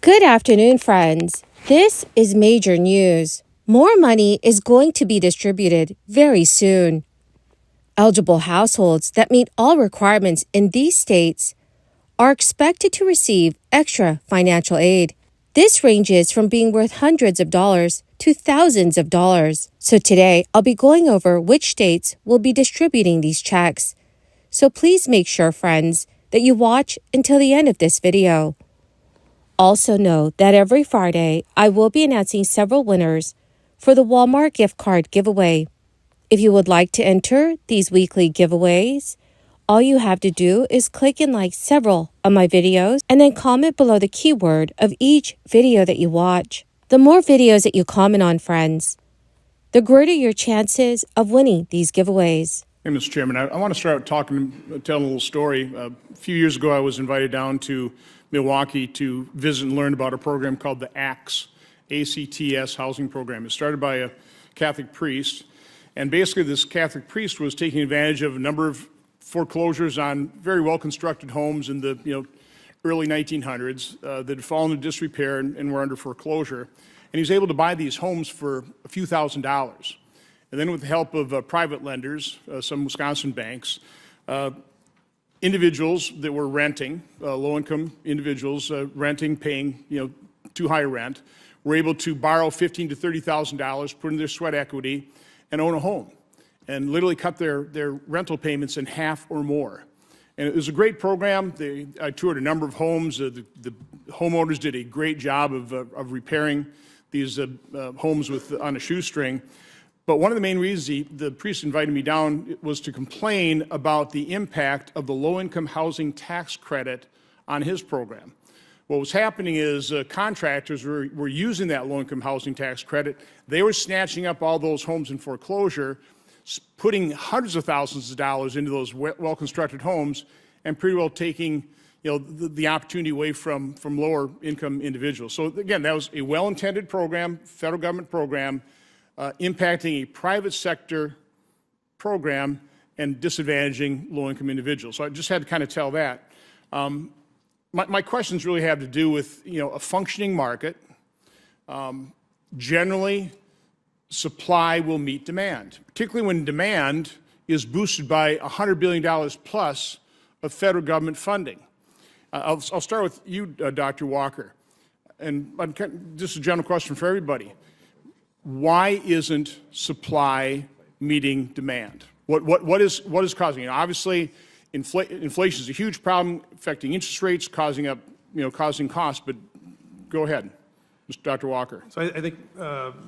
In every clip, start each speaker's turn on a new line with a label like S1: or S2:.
S1: Good afternoon, friends. This is major news. More money is going to be distributed very soon. Eligible households that meet all requirements in these states are expected to receive extra financial aid. This ranges from being worth hundreds of dollars to thousands of dollars. So today, I'll be going over which states will be distributing these checks. So please make sure, friends, that you watch until the end of this video. Also know that every Friday, I will be announcing several winners for the Walmart gift card giveaway. If you would like to enter these weekly giveaways, all you have to do is click and like several of my videos and then comment below the keyword of each video that you watch. The more videos that you comment on, friends, the greater your chances of winning these giveaways.
S2: Hey, Mr. Chairman, I want to start out telling a little story. A few years ago, I was invited down to Milwaukee to visit and learn about a program called the ACTS, A-C-T-S housing program. It started by a Catholic priest, and basically this Catholic priest was taking advantage of a number of foreclosures on very well-constructed homes in the early 1900s that had fallen into disrepair and were under foreclosure. And he was able to buy these homes for a few $1,000s. And then with the help of private lenders, some Wisconsin banks, individuals that were renting, low-income individuals renting, paying too high rent, were able to borrow $15,000 to $30,000, put in their sweat equity, and own a home, and literally cut their rental payments in half or more. And it was a great program. I toured a number of homes. The homeowners did a great job of repairing these homes on a shoestring. But one of the main reasons the priest invited me down was to complain about the impact of the low-income housing tax credit on his program. What was happening is contractors were using that low-income housing tax credit. They were snatching up all those homes in foreclosure, putting hundreds of thousands of dollars into those well-constructed homes, and pretty well taking the opportunity away from lower-income individuals. So again, that was a well-intended program, federal government program, impacting a private sector program and disadvantaging low-income individuals. So I just had to kind of tell that. My questions really have to do with a functioning market. Generally, supply will meet demand, particularly when demand is boosted by $100 billion plus of federal government funding. I'll start with you, Dr. Walker, and this is a general question for everybody. Why isn't supply meeting demand? What is causing it? Obviously, inflation is a huge problem affecting interest rates, causing costs. But go ahead, Mr. Dr. Walker.
S3: So I think,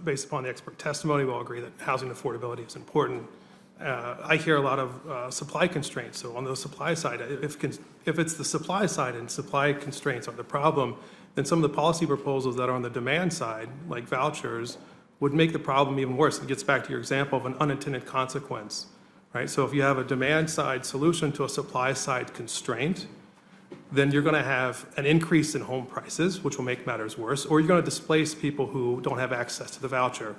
S3: based upon the expert testimony, we'll agree that housing affordability is important. I hear a lot of supply constraints. So on the supply side, if it's the supply side and supply constraints are the problem, then some of the policy proposals that are on the demand side, like vouchers, would make the problem even worse. It gets back to your example of an unintended consequence, right? So if you have a demand side solution to a supply side constraint, then you're going to have an increase in home prices, which will make matters worse, or you're going to displace people who don't have access to the voucher.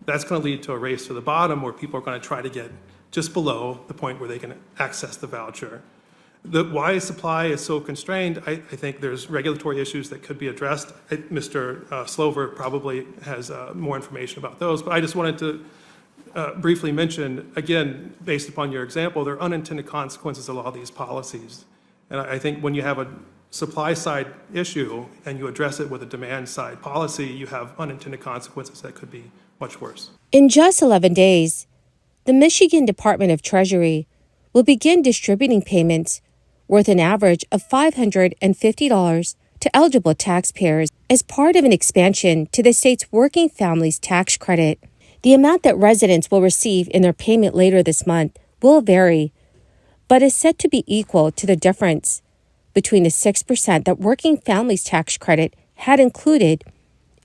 S3: That's going to lead to a race to the bottom where people are going to try to get just below the point where they can access the voucher. Why supply is so constrained, I think there's regulatory issues that could be addressed. Mr. Slover probably has more information about those, but I just wanted to briefly mention, again, based upon your example, there are unintended consequences of all these policies. And I think when you have a supply side issue and you address it with a demand side policy, you have unintended consequences that could be much worse.
S1: In just 11 days, the Michigan Department of Treasury will begin distributing payments worth an average of $550 to eligible taxpayers as part of an expansion to the state's Working Families Tax Credit. The amount that residents will receive in their payment later this month will vary, but is set to be equal to the difference between the 6% that Working Families Tax Credit had included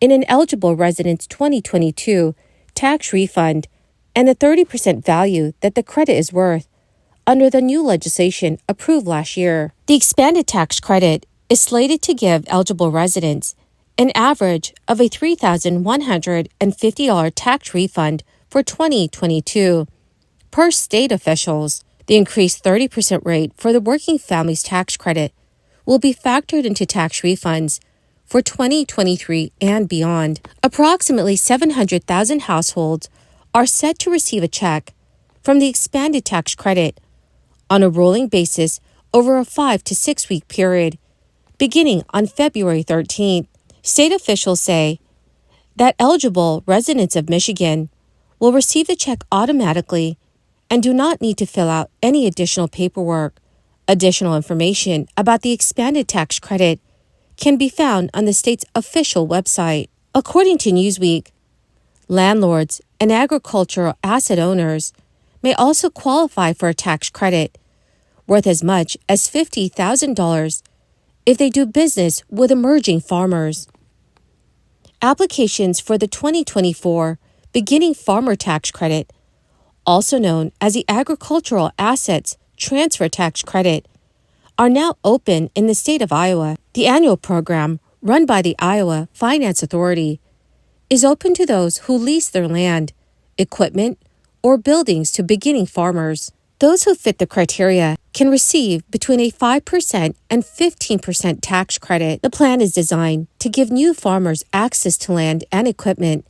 S1: in an eligible resident's 2022 tax refund and the 30% value that the credit is worth under the new legislation approved last year. The expanded tax credit is slated to give eligible residents an average of a $3,150 tax refund for 2022. Per state officials, the increased 30% rate for the Working Families Tax Credit will be factored into tax refunds for 2023 and beyond. Approximately 700,000 households are set to receive a check from the expanded tax credit on a rolling basis over a 5 to 6 week period, beginning on February 13th. State officials say that eligible residents of Michigan will receive the check automatically and do not need to fill out any additional paperwork. Additional information about the expanded tax credit can be found on the state's official website. According to Newsweek, landlords and agricultural asset owners may also qualify for a tax credit worth as much as $50,000 if they do business with emerging farmers. Applications for the 2024 Beginning Farmer Tax Credit, also known as the Agricultural Assets Transfer Tax Credit, are now open in the state of Iowa. The annual program, run by the Iowa Finance Authority, is open to those who lease their land, equipment, or buildings to beginning farmers. Those who fit the criteria can receive between a 5% and 15% tax credit. The plan is designed to give new farmers access to land and equipment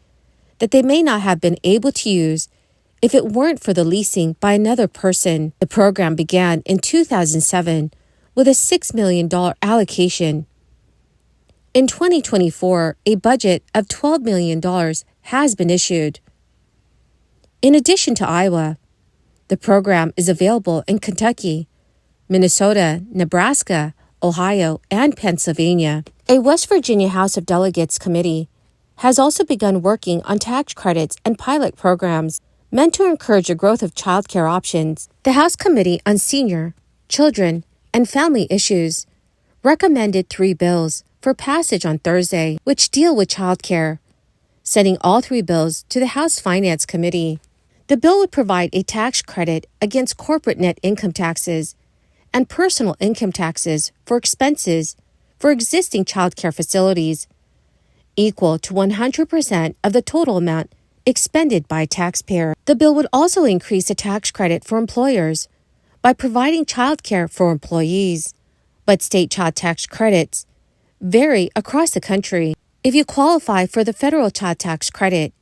S1: that they may not have been able to use if it weren't for the leasing by another person. The program began in 2007 with a $6 million allocation. In 2024, a budget of $12 million has been issued. In addition to Iowa, the program is available in Kentucky, Minnesota, Nebraska, Ohio, and Pennsylvania. A West Virginia House of Delegates committee has also begun working on tax credits and pilot programs meant to encourage the growth of childcare options. The House Committee on Senior, Children, and Family Issues recommended 3 bills for passage on Thursday, which deal with childcare, sending all 3 bills to the House Finance Committee. The bill would provide a tax credit against corporate net income taxes and personal income taxes for expenses for existing childcare facilities, equal to 100% of the total amount expended by a taxpayer. The bill would also increase the tax credit for employers by providing childcare for employees, but state child tax credits vary across the country. If you qualify for the federal child tax credit,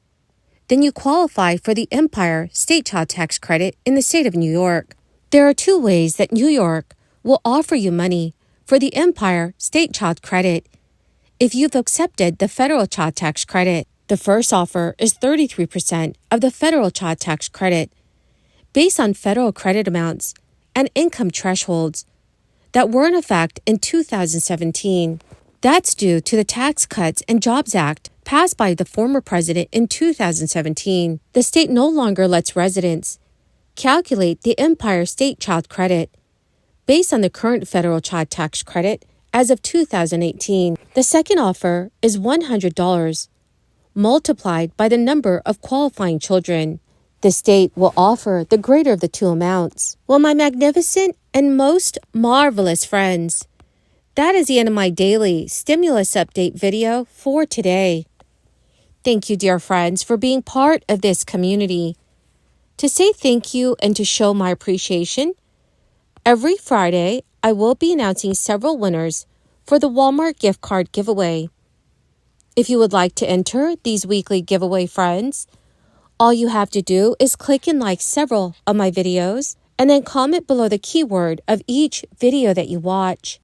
S1: then you qualify for the Empire State Child Tax Credit in the state of New York. There are 2 ways that New York will offer you money for the Empire State Child Credit if you've accepted the federal child tax credit. The first offer is 33% of the federal child tax credit based on federal credit amounts and income thresholds that were in effect in 2017. That's due to the Tax Cuts and Jobs Act passed by the former president in 2017. The state no longer lets residents calculate the Empire State Child Credit based on the current federal child tax credit as of 2018. The second offer is $100 multiplied by the number of qualifying children. The state will offer the greater of the 2 amounts. Well, my magnificent and most marvelous friends, that is the end of my daily stimulus update video for today. Thank you, dear friends, for being part of this community. To say thank you and to show my appreciation, every Friday I will be announcing several winners for the Walmart gift card giveaway. If you would like to enter these weekly giveaway, friends, all you have to do is click and like several of my videos and then comment below the keyword of each video that you watch.